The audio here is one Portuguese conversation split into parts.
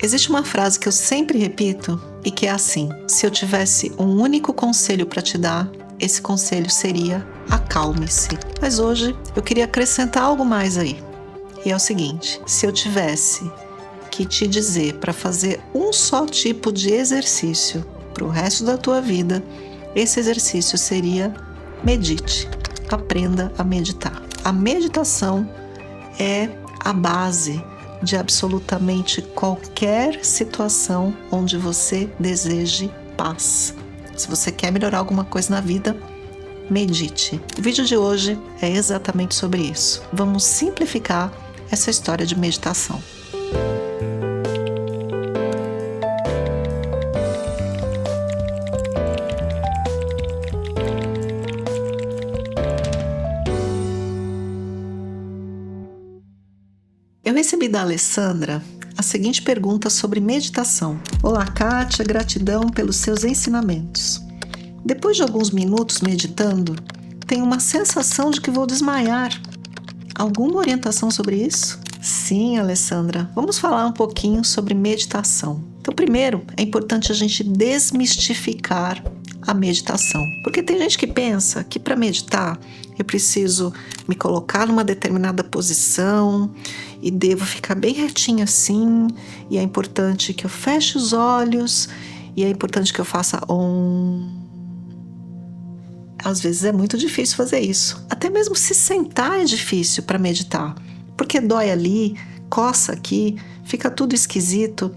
Existe uma frase que eu sempre repito e que é assim: se eu tivesse um único conselho para te dar, esse conselho seria: acalme-se. Mas hoje eu queria acrescentar algo mais aí. E é o seguinte: se eu tivesse que te dizer para fazer um só tipo de exercício para o resto da tua vida, esse exercício seria: medite. Aprenda a meditar. A meditação é a base de absolutamente qualquer situação onde você deseje paz. Se você quer melhorar alguma coisa na vida, medite. O vídeo de hoje é exatamente sobre isso. Vamos simplificar essa história de meditação. Eu recebi da Alessandra a seguinte pergunta sobre meditação. Olá, Kátia, gratidão pelos seus ensinamentos. Depois de alguns minutos meditando, tenho uma sensação de que vou desmaiar. Alguma orientação sobre isso? Sim, Alessandra. Vamos falar um pouquinho sobre meditação. Então, primeiro, é importante a gente desmistificar a meditação. Porque tem gente que pensa que para meditar eu preciso me colocar numa determinada posição e devo ficar bem retinho assim, e é importante que eu feche os olhos e é importante que eu faça Om. Às vezes é muito difícil fazer isso. Até mesmo se sentar é difícil para meditar, porque dói ali, coça aqui, fica tudo esquisito.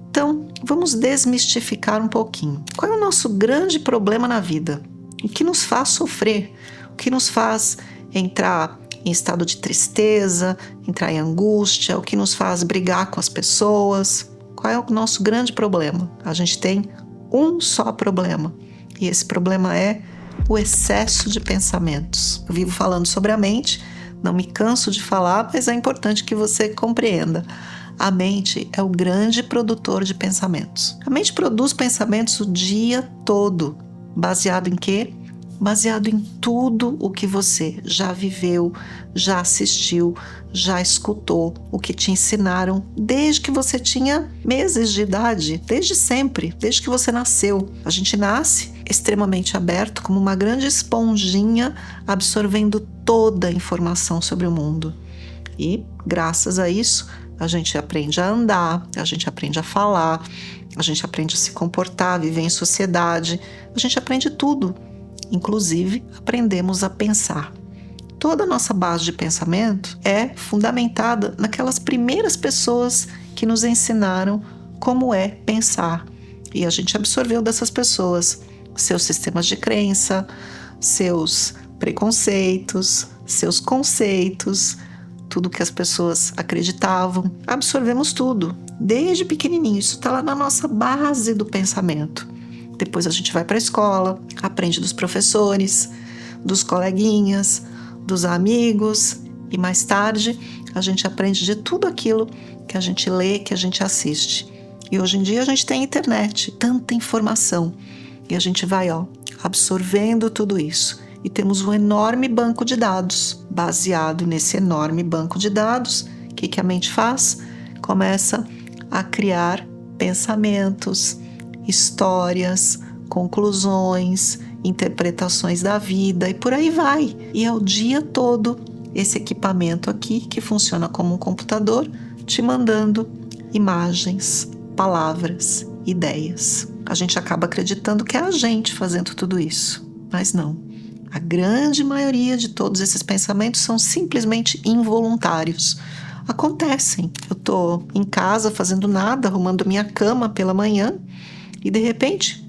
Então, vamos desmistificar um pouquinho. Qual é o nosso grande problema na vida? O que nos faz sofrer? O que nos faz entrar em estado de tristeza, entrar em angústia? O que nos faz brigar com as pessoas? Qual é o nosso grande problema? A gente tem um só problema, e esse problema é o excesso de pensamentos. Eu vivo falando sobre a mente, não me canso de falar, mas é importante que você compreenda. A mente é o grande produtor de pensamentos. A mente produz pensamentos o dia todo. Baseado em quê? Baseado em tudo o que você já viveu, já assistiu, já escutou, o que te ensinaram desde que você tinha meses de idade, desde sempre, desde que você nasceu. A gente nasce extremamente aberto, como uma grande esponjinha, absorvendo toda a informação sobre o mundo. E, graças a isso, a gente aprende a andar, a gente aprende a falar, a gente aprende a se comportar, viver em sociedade, a gente aprende tudo. Inclusive, aprendemos a pensar. Toda a nossa base de pensamento é fundamentada naquelas primeiras pessoas que nos ensinaram como é pensar. E a gente absorveu dessas pessoas seus sistemas de crença, seus preconceitos, seus conceitos, tudo que as pessoas acreditavam. Absorvemos tudo, desde pequenininho. Isso está lá na nossa base do pensamento. Depois a gente vai para a escola, aprende dos professores, dos coleguinhas, dos amigos, e mais tarde a gente aprende de tudo aquilo que a gente lê, que a gente assiste. E hoje em dia a gente tem internet, tanta informação, e a gente vai absorvendo tudo isso. E temos um enorme banco de dados. Baseado nesse enorme banco de dados, o que a mente faz? Começa a criar pensamentos, histórias, conclusões, interpretações da vida e por aí vai. E é o dia todo esse equipamento aqui que funciona como um computador te mandando imagens, palavras, ideias. A gente acaba acreditando que é a gente fazendo tudo isso, mas não. A grande maioria de todos esses pensamentos são simplesmente involuntários. Acontecem. Eu estou em casa fazendo nada, arrumando minha cama pela manhã, e de repente,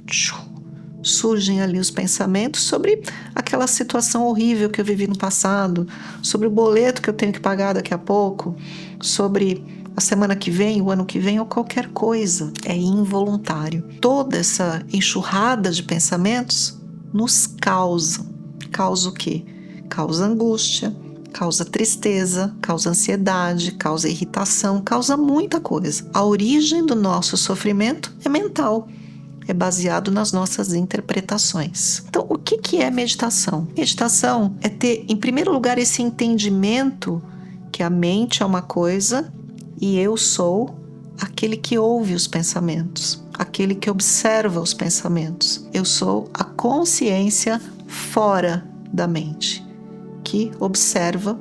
surgem ali os pensamentos sobre aquela situação horrível que eu vivi no passado, sobre o boleto que eu tenho que pagar daqui a pouco, sobre a semana que vem, o ano que vem, ou qualquer coisa. É involuntário. Toda essa enxurrada de pensamentos nos causa. Causa o quê? Causa angústia, causa tristeza, causa ansiedade, causa irritação, causa muita coisa. A origem do nosso sofrimento é mental. É baseado nas nossas interpretações. Então, o que é meditação? Meditação é ter, em primeiro lugar, esse entendimento que a mente é uma coisa e eu sou aquele que ouve os pensamentos, aquele que observa os pensamentos. Eu sou a consciência fora da mente, que observa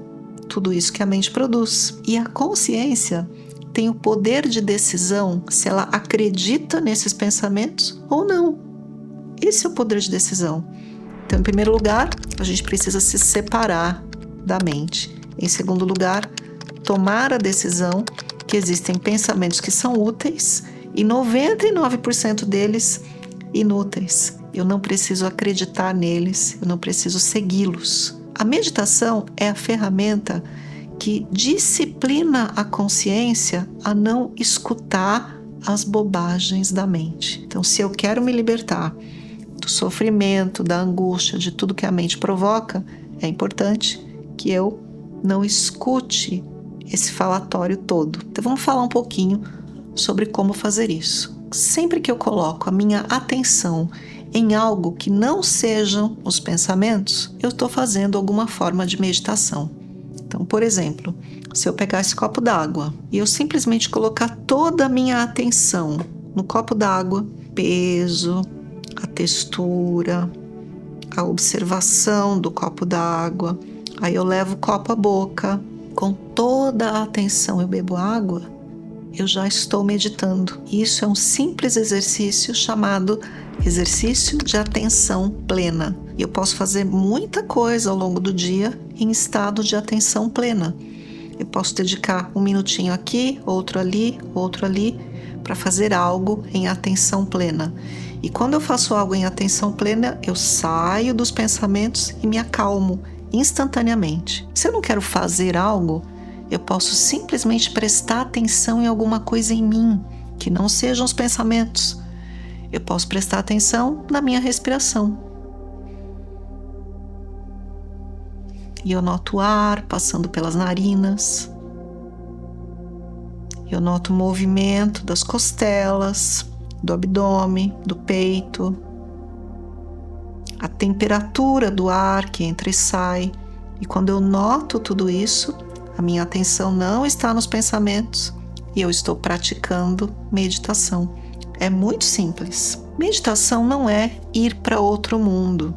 tudo isso que a mente produz. E a consciência tem o poder de decisão se ela acredita nesses pensamentos ou não. Esse é o poder de decisão. Então, em primeiro lugar, a gente precisa se separar da mente. Em segundo lugar, tomar a decisão que existem pensamentos que são úteis e 99% deles inúteis. Eu não preciso acreditar neles, eu não preciso segui-los. A meditação é a ferramenta que disciplina a consciência a não escutar as bobagens da mente. Então, se eu quero me libertar do sofrimento, da angústia, de tudo que a mente provoca, é importante que eu não escute esse falatório todo. Então, vamos falar um pouquinho sobre como fazer isso. Sempre que eu coloco a minha atenção em algo que não sejam os pensamentos, eu estou fazendo alguma forma de meditação. Então, por exemplo, se eu pegar esse copo d'água e eu simplesmente colocar toda a minha atenção no copo d'água, peso, a textura, a observação do copo d'água, aí eu levo o copo à boca, com toda a atenção eu bebo água, eu já estou meditando. Isso é um simples exercício chamado exercício de atenção plena. E eu posso fazer muita coisa ao longo do dia em estado de atenção plena. Eu posso dedicar um minutinho aqui, outro ali, para fazer algo em atenção plena. E quando eu faço algo em atenção plena, eu saio dos pensamentos e me acalmo instantaneamente. Se eu não quero fazer algo, eu posso simplesmente prestar atenção em alguma coisa em mim, que não sejam os pensamentos. Eu posso prestar atenção na minha respiração. E eu noto o ar passando pelas narinas. Eu noto o movimento das costelas, do abdômen, do peito, a temperatura do ar que entra e sai. E quando eu noto tudo isso, a minha atenção não está nos pensamentos e eu estou praticando meditação. É muito simples. Meditação não é ir para outro mundo.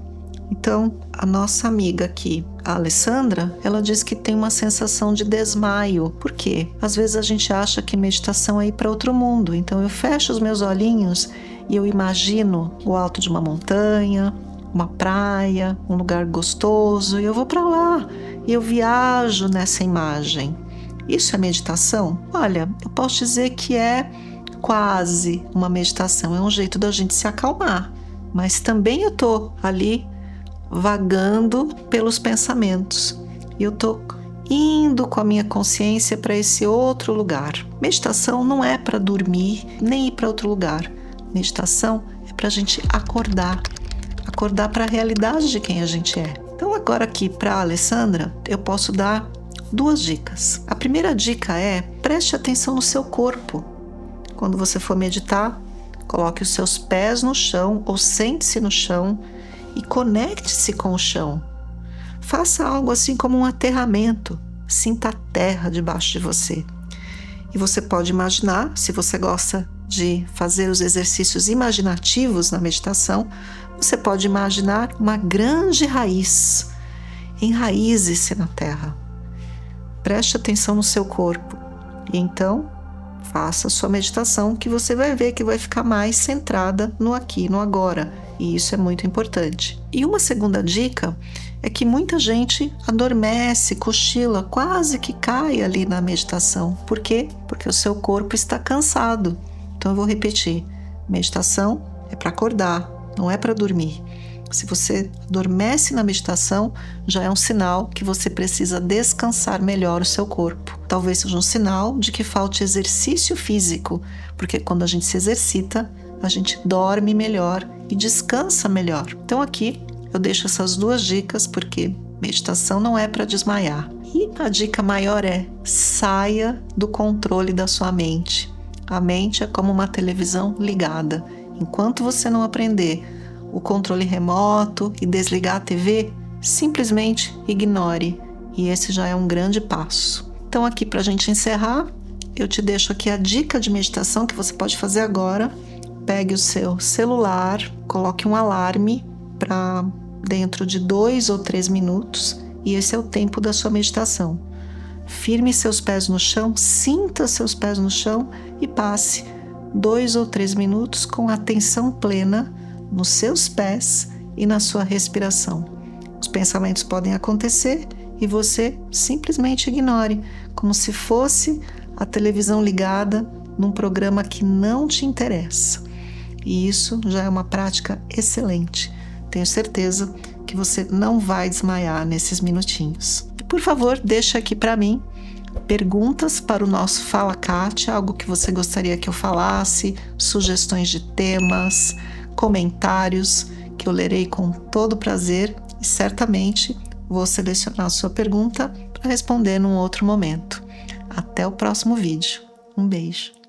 Então, a nossa amiga aqui, a Alessandra, ela diz que tem uma sensação de desmaio. Por quê? Às vezes a gente acha que meditação é ir para outro mundo. Então, eu fecho os meus olhinhos e eu imagino o alto de uma montanha, uma praia, um lugar gostoso, e eu vou para lá e eu viajo nessa imagem. Isso é meditação? Olha, eu posso dizer que é quase uma meditação, é um jeito da gente se acalmar, mas também eu tô ali vagando pelos pensamentos e eu tô indo com a minha consciência para esse outro lugar. Meditação não é para dormir nem ir para outro lugar. Meditação é para a gente acordar para a realidade de quem a gente é. Então agora aqui para a Alessandra eu posso dar 2 dicas. A primeira dica é: preste atenção no seu corpo. Quando você for meditar, coloque os seus pés no chão ou sente-se no chão e conecte-se com o chão. Faça algo assim como um aterramento. Sinta a terra debaixo de você. E você pode imaginar, se você gosta de fazer os exercícios imaginativos na meditação, você pode imaginar uma grande raiz. Enraize-se na terra. Preste atenção no seu corpo. E então, faça a sua meditação, que você vai ver que vai ficar mais centrada no aqui e no agora. E isso é muito importante. E uma segunda dica é que muita gente adormece, cochila, quase que cai ali na meditação. Por quê? Porque o seu corpo está cansado. Então eu vou repetir. Meditação é para acordar, não é para dormir. Se você adormece na meditação, já é um sinal que você precisa descansar melhor o seu corpo. Talvez seja um sinal de que falte exercício físico, porque quando a gente se exercita, a gente dorme melhor e descansa melhor. Então aqui eu deixo essas 2 dicas, porque meditação não é para desmaiar. E a dica maior é: saia do controle da sua mente. A mente é como uma televisão ligada. Enquanto você não aprender o controle remoto e desligar a TV, simplesmente ignore. E esse já é um grande passo. Então aqui, para a gente encerrar, eu te deixo aqui a dica de meditação que você pode fazer agora. Pegue o seu celular, coloque um alarme para dentro de 2 ou 3 minutos e esse é o tempo da sua meditação. Firme seus pés no chão, sinta seus pés no chão e passe 2 ou 3 minutos com atenção plena nos seus pés e na sua respiração. Os pensamentos podem acontecer e você simplesmente ignore, como se fosse a televisão ligada num programa que não te interessa. E isso já é uma prática excelente. Tenho certeza que você não vai desmaiar nesses minutinhos. Por favor, deixa aqui para mim perguntas para o nosso Fala Kátia, algo que você gostaria que eu falasse, sugestões de temas, comentários, que eu lerei com todo prazer e certamente vou selecionar a sua pergunta para responder num outro momento. Até o próximo vídeo. Um beijo.